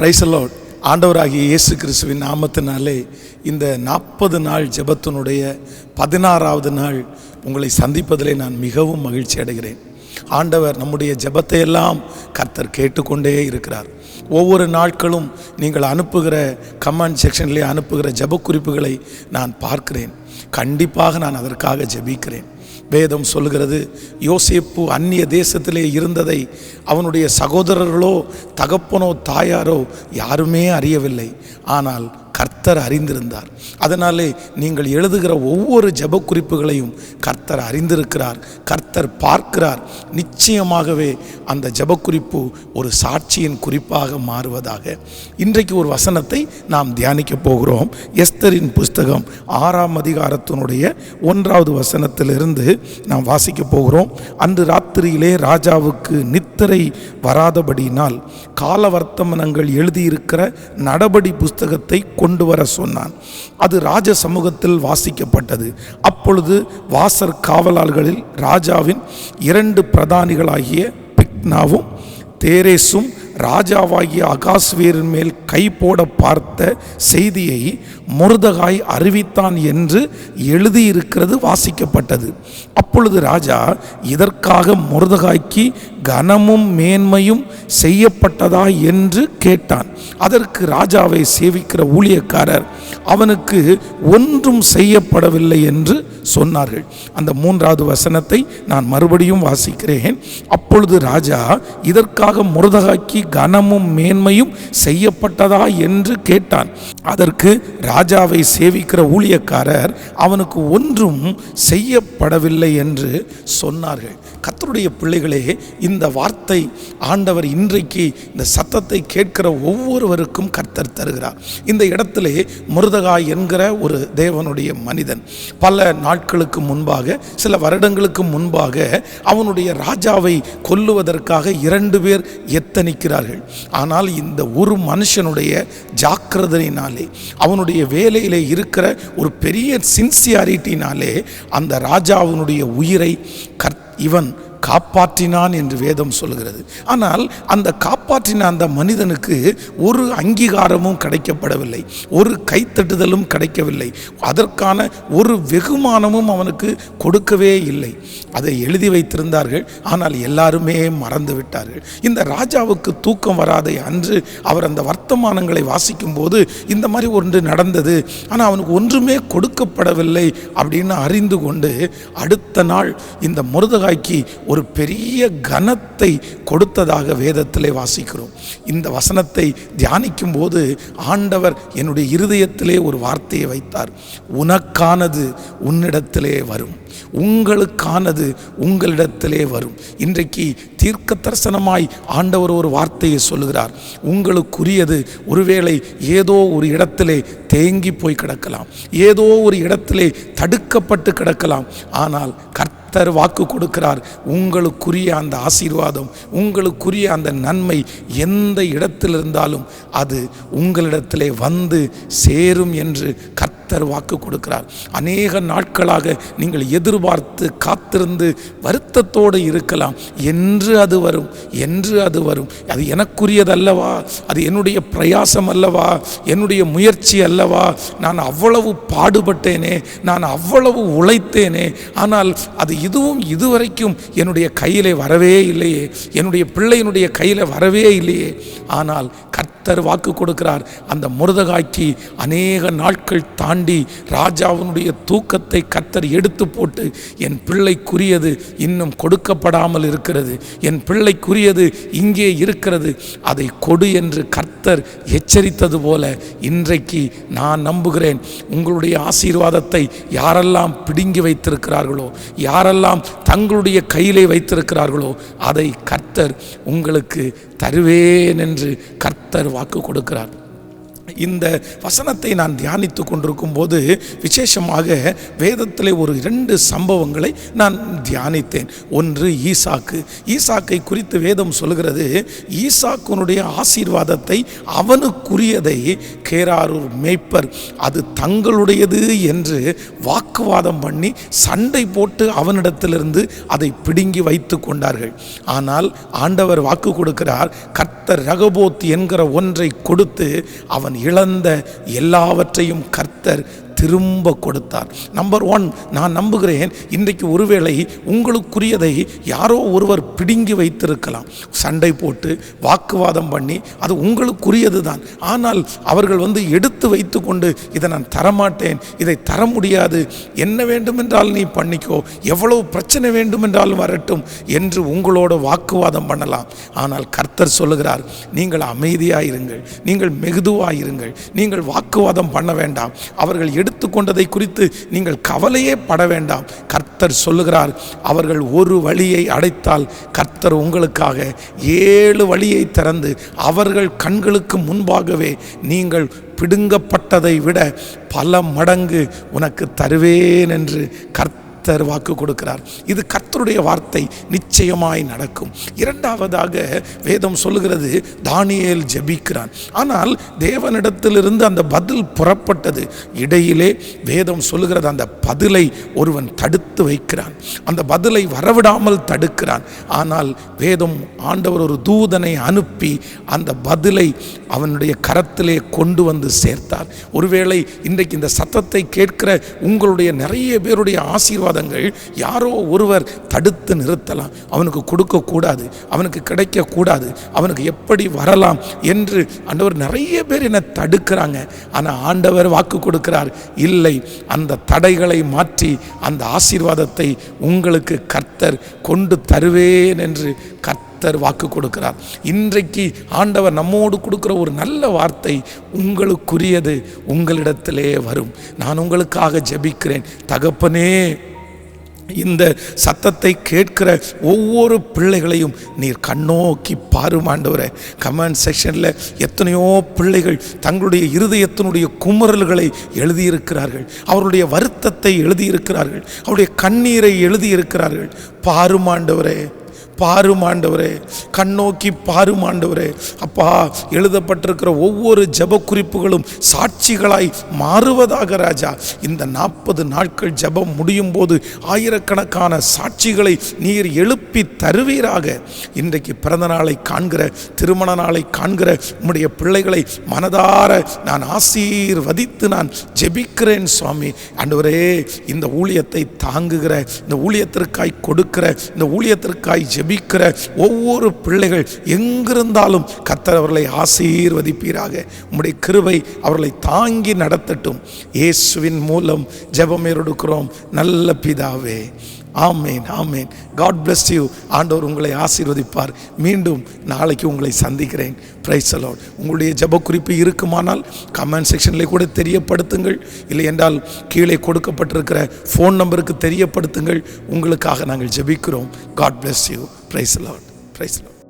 Price the Lord. ஆண்டவராகிய இயேசு கிறிஸ்துவின் நாமத்தினாலே இந்த 40 நாள் ஜெபத்தினுடைய 16வது நாள் உங்களை சந்திப்பதிலே நான் மிகவும் மகிழ்ச்சி அடைகிறேன். ஆண்டவர் நம்முடைய ஜெபத்தை எல்லாம் கர்த்தர் கேட்டுக்கொண்டே இருக்கிறார். ஒவ்வொரு நாட்களும் நீங்கள் அனுப்புகிற கமெண்ட் செக்ஷன்லேயே அனுப்புகிற ஜெப குறிப்புகளை நான் பார்க்கிறேன். கண்டிப்பாக நான் அதற்காக ஜெபிக்கிறேன். வேதம் சொல்லுகிறது, யோசேப்பு அந்நிய தேசத்திலே இருந்ததை அவனுடைய சகோதரர்களோ தகப்பனோ தாயாரோ யாருமே அறியவில்லை. ஆனால் கர்த்தர் அறிந்திருந்தார். அதனாலே நீங்கள் எழுதுகிற ஒவ்வொரு ஜெப குறிப்புகளையும் கர்த்தர் அறிந்திருக்கிறார், கர்த்தர் பார்க்கிறார். நிச்சயமாகவே அந்த ஜெப குறிப்பு ஒரு சாட்சியின் குறிப்பாக மாறுவதாக. இன்றைக்கு ஒரு வசனத்தை நாம் தியானிக்க போகிறோம். எஸ்தரின் புஸ்தகம் 6ஆம் அதிகாரத்தினுடைய 1வது வசனத்திலிருந்து நாம் வாசிக்க போகிறோம். அன்று ராத்திரியிலே ராஜாவுக்கு நித்திரை வராதபடியினால் காலவர்த்தமானங்கள் எழுதியிருக்கிற நடபடி புஸ்தகத்தை கொண்டு வர சொன்னான். அது ராஜ சமூகத்தில் வாசிக்கப்பட்டது. அப்பொழுது வாசற் காவலாளர்களில் ராஜாவின் 2 பிரதானிகளாகிய பிக்னாவும் தேரேசும் ராஜாவாகிய அகாஸ்வேரின் மேல் கை போட பார்த்த செய்தியை மொர்தெகாய் அறிவித்தான் என்று எழுதியிருக்கிறது வாசிக்கப்பட்டது. அப்பொழுது ராஜா, இதற்காக மொர்தெகாய்க்கு கனமும் மேன்மையும் செய்யப்பட்டதா என்று கேட்டான். அதற்கு ராஜாவை சேவிக்கிற ஊழியக்காரர், அவனுக்கு ஒன்றும் செய்யப்படவில்லை என்று சொன்னார்கள். அந்த 3வது வசனத்தை நான் மறுபடியும் வாசிக்கிறேன். அப்பொழுது ராஜா, இதற்காக மொர்தெகாய்க்கு கனமும் மேன்மையும் செய்யப்பட்டதா என்று கேட்டான். அதற்கு ராஜாவை சேவிக்கிற ஊழியக்காரர், அவனுக்கு ஒன்றும் செய்யப்படவில்லை என்று சொன்னார்கள். கர்த்தருடைய பிள்ளைகளே, இந்த வார்த்தை ஆண்டவர் இன்றைக்கு இந்த சத்தத்தை கேட்கிற ஒவ்வொருவருக்கும் கர்த்தர் தருகிறார். இந்த இடத்திலே மொர்தெகாய் என்கிற ஒரு தேவனுடைய மனிதன் பல நாட்களுக்கு முன்பாக, சில வருடங்களுக்கு முன்பாக அவனுடைய ராஜாவை கொல்லுவதற்காக 2 பேர் எத்தனிக்கிறார்கள். ஆனால் இந்த ஒரு மனுஷனுடைய ஜாக்கிரதையினாலே, அவனுடைய வேலையிலே இருக்கிற ஒரு பெரிய சின்சியாரிட்டினாலே அந்த ராஜாவினுடைய உயிரை இவன் காப்பாற்றினான் என்று வேதம் சொல்கிறது. ஆனால் அந்த காப்பாற்றின அந்த மனிதனுக்கு ஒரு அங்கீகாரமும் கிடைக்கப்படவில்லை, ஒரு கைத்தட்டுதலும் கிடைக்கவில்லை, அதற்கான ஒரு வெகுமானமும் அவனுக்கு கொடுக்கவே இல்லை. அதை எழுதி வைத்திருந்தார்கள், ஆனால் எல்லாருமே மறந்து விட்டார்கள். இந்த ராஜாவுக்கு தூக்கம் வராத அன்று அவர் அந்த வர்த்தமானங்களை வாசிக்கும் போது இந்த மாதிரி ஒன்று நடந்தது, ஆனால் அவனுக்கு ஒன்றுமே கொடுக்கப்படவில்லை அப்படின்னு அறிந்து கொண்டு அடுத்த நாள் இந்த மொர்தெகாய்க்கு ஒரு பெரிய கனத்தை கொடுத்ததாக வேதத்திலே வாசிக்கிறோம். இந்த வசனத்தை தியானிக்கும் போது ஆண்டவர் என்னுடைய இருதயத்திலே ஒரு வார்த்தையை வைத்தார். உனக்கானது உன்னிடத்திலே வரும், உங்களுக்கானது உங்களிடத்திலே வரும். இன்றைக்கு தீர்க்க தரிசனமாய் ஆண்டவர் ஒரு வார்த்தையை சொல்லுகிறார். உங்களுக்குரியது ஒருவேளை ஏதோ ஒரு இடத்திலே தேங்கி போய் கிடக்கலாம், ஏதோ ஒரு இடத்திலே தடுக்கப்பட்டு கிடக்கலாம். ஆனால் கர்த்தர் வாக்கு கொடுக்கிறார், உங்களுக்குரிய அந்த ஆசீர்வாதம், உங்களுக்குரிய அந்த நன்மை எந்த இடத்தில் இருந்தாலும் அது உங்களிடத்திலே வந்து சேரும் என்று கர்த்தர் வாக்கு கொடுக்கிறார். அநேக நாட்களாக நீங்கள் எதிர்பார்த்து காத்திருந்து வருத்தத்தோடு இருக்கலாம். என்று அது வரும், என்று அது வரும். அது எனக்குரியது அல்லவா, அது என்னுடைய பிரயாசம் அல்லவா, என்னுடைய முயற்சி அல்லவா, நான் அவ்வளவு பாடுபட்டேனே, நான் அவ்வளவு உழைத்தேனே, ஆனால் அது இதுவரைக்கும் என்னுடைய கையிலே வரவே இல்லையே, என்னுடைய பிள்ளையினுடைய கையில் வரவே இல்லையே. ஆனால் கர்த்தர் வாக்கு கொடுக்கிறார். அந்த மொர்தெகாய்க்கு அநேக நாட்கள் தாண்டி ராஜாவினுடைய தூக்கத்தை கர்த்தர் எடுத்து போட்டு, என் பிள்ளைக்குரியது இன்னும் கொடுக்கப்படாமல் இருக்கிறது, என் பிள்ளைக்குரியது இங்கே இருக்கிறது, அதை கொடு என்று கர்த்தர் எச்சரித்தது போல இன்றைக்கு நான் நம்புகிறேன், உங்களுடைய ஆசீர்வாதத்தை யாரெல்லாம் பிடுங்கி வைத்திருக்கிறார்களோ, யாரெல்லாம் தங்களுடைய கையிலே வைத்திருக்கிறார்களோ, அதை கர்த்தர் உங்களுக்கு தருவேன் என்று கர்த்தர் வாக்கு கொடுக்கிறார். இந்த வசனத்தை நான் தியானித்து கொண்டிருக்கும் போது விசேஷமாக வேதத்திலே ஒரு 2 சம்பவங்களை நான் தியானித்தேன். ஒன்று ஈசாக்கை குறித்து வேதம் சொல்கிறது, ஈசாக்குனுடைய ஆசீர்வாதத்தை அவனுக்குரியதை கேராரூர் மேய்ப்பர் அது தங்களுடையது என்று வாக்குவாதம் பண்ணி சண்டை போட்டு அவனிடத்திலிருந்து அதை பிடுங்கி வைத்து கொண்டார்கள். ஆனால் ஆண்டவர் வாக்கு கொடுக்கிறார், கர்த்தர் ரகபோத் என்கிற ஒன்றை கொடுத்து அவன் இழந்த எல்லாவற்றையும் கர்த்தர் திரும்ப கொடுத்தார். நம்பர் 1, நான் நம்புகிறேன் இன்றைக்கு ஒருவேளை உங்களுக்குரியதை யாரோ ஒருவர் பிடுங்கி வைத்திருக்கலாம். சண்டை போட்டு வாக்குவாதம் பண்ணி அது உங்களுக்குரியது தான், ஆனால் அவர்கள் எடுத்து வைத்து கொண்டு இதை நான் தரமாட்டேன், இதை தர முடியாது, என்ன வேண்டுமென்றால் நீ பண்ணிக்கோ, எவ்வளவு பிரச்சனை வேண்டுமென்றாலும் வரட்டும் என்று உங்களோட வாக்குவாதம் பண்ணலாம். ஆனால் கர்த்தர் சொல்லுகிறார், நீங்கள் அமைதியாயிருங்கள், நீங்கள் மெகுதுவாயிருங்கள், நீங்கள் வாக்குவாதம் பண்ண வேண்டாம், அவர்கள் எடுத்துக்கொண்டதை குறித்து நீங்கள் கவலையே பட வேண்டாம். கர்த்தர் சொல்லுகிறார், அவர்கள் ஒரு வழியை அடைத்தால் கர்த்தர் உங்களுக்காக 7 வழியை திறந்து அவர்கள் கண்களுக்கு முன்பாகவே நீங்கள் பிடுங்கப்பட்டதை விட பல மடங்கு உனக்கு தருவேன் என்று கர்த்தர் வாக்கு கொடுக்கிறார். இது கர்த்தருடைய வார்த்தை, நிச்சயமாய் நடக்கும். 2வதாக வேதம் சொல்லுகிறது, தானியேல் ஜெபிக்கிறான். ஆனால் தேவனிடத்திலிருந்து அந்த பதில் புறப்பட்டது. இடையிலே வேதம் சொல்லுகிறது, அந்த பதிலை ஒருவன் தடுத்து வைக்கிறான், அந்த பதிலை வரவிடாமல் தடுக்கிறான். ஆனால் வேதம் ஆண்டவர் ஒரு தூதனை அனுப்பி அந்த பதிலை அவனுடைய கரத்திலே கொண்டு வந்து சேர்த்தார். ஒருவேளை இன்றைக்கு இந்த சத்தத்தை கேட்கிற உங்களுடைய நிறைய பேருடைய ஆசீர்வாதங்கள் யாரோ ஒருவர் தடுத்து நிறுத்தலாம். அவனுக்கு கொடுக்கக்கூடாது, அவனுக்கு கிடைக்கக்கூடாது, அவனுக்கு எப்படி வரலாம் என்று ஆண்டவர் நிறைய பேர் என்னை தடுக்கிறாங்க. ஆனால் ஆண்டவர் வாக்கு கொடுக்கிறார், இல்லை, அந்த தடைகளை மாற்றி அந்த ஆசீர்வாதத்தை உங்களுக்கு கர்த்தர் கொண்டு தருவேன் என்று கர்த்தர் வாக்கு கொடுக்கிறார். இன்றைக்கு ஆண்டவர் நம்மோடு கொடுக்கிற ஒரு நல்ல வார்த்தை, உங்களுக்குரியது உங்களிடத்திலே வரும். நான் உங்களுக்காக ஜெபிக்கிறேன். தகப்பனே, இந்த சத்தத்தை கேட்கிற ஒவ்வொரு பிள்ளைகளையும் நீர் கண்ணோக்கி பாரும் ஆண்டவரே. கமெண்ட் செக்ஷனில் எத்தனையோ பிள்ளைகள் தங்களுடைய இருதயத்தினுடைய குமுறல்களை எழுதியிருக்கிறார்கள், அவருடைய வருத்தத்தை எழுதியிருக்கிறார்கள், அவருடைய கண்ணீரை எழுதியிருக்கிறார்கள். பாரும் ஆண்டவரே, பாரும் ஆண்டவரே, கண்ணோக்கி பாரும் ஆண்டவரே. அப்பா, எழுதப்பட்டிருக்கிற ஒவ்வொரு ஜெப குறிப்புகளும் சாட்சிகளாய் மாறுவதாக ராஜா. இந்த 40 நாட்கள் ஜெபம் முடியும் போது ஆயிரக்கணக்கான சாட்சிகளை நீர் எழுப்பி தருவீராக. இன்றைக்கு பிறந்த நாளை காண்கிற, திருமண நாளை காண்கிற உம்முடைய பிள்ளைகளை மனதார நான் ஆசீர்வதித்து நான் ஜெபிக்கிறேன் சுவாமி. ஆண்டவரே, இந்த ஊழியத்தை தாங்குகிற, இந்த ஊழியத்திற்காய் கொடுக்கிற, இந்த ஊழியத்திற்காய் ஜெபிக்கிற ஒவ்வொரு பிள்ளைகள் எங்கிருந்தாலும் கர்த்தர் அவர்களை ஆசீர்வதிப்பீராக. உம்முடைய கிருபை அவர்களை தாங்கி நடத்தட்டும். இயேசுவின் மூலம் ஜெபம் எடுக்கிறோம் நல்ல பிதாவே. ஆமேன், ஆமேன். God bless you. ஆண்டவர் உங்களை ஆசீர்வதிப்பார். மீண்டும் நாளைக்கு உங்களை சந்திக்கிறேன். Praise the Lord. உங்களுடைய ஜெப குறிப்பு இருக்குமானால் கமெண்ட் செக்ஷனில் கூட தெரியப்படுத்துங்கள். இல்லை என்றால் கீழே கொடுக்கப்பட்டிருக்கிற ஃபோன் நம்பருக்கு தெரியப்படுத்துங்கள். உங்களுக்காக நாங்கள் ஜெபிக்கிறோம். God bless you. Praise the Lord. Praise the Lord.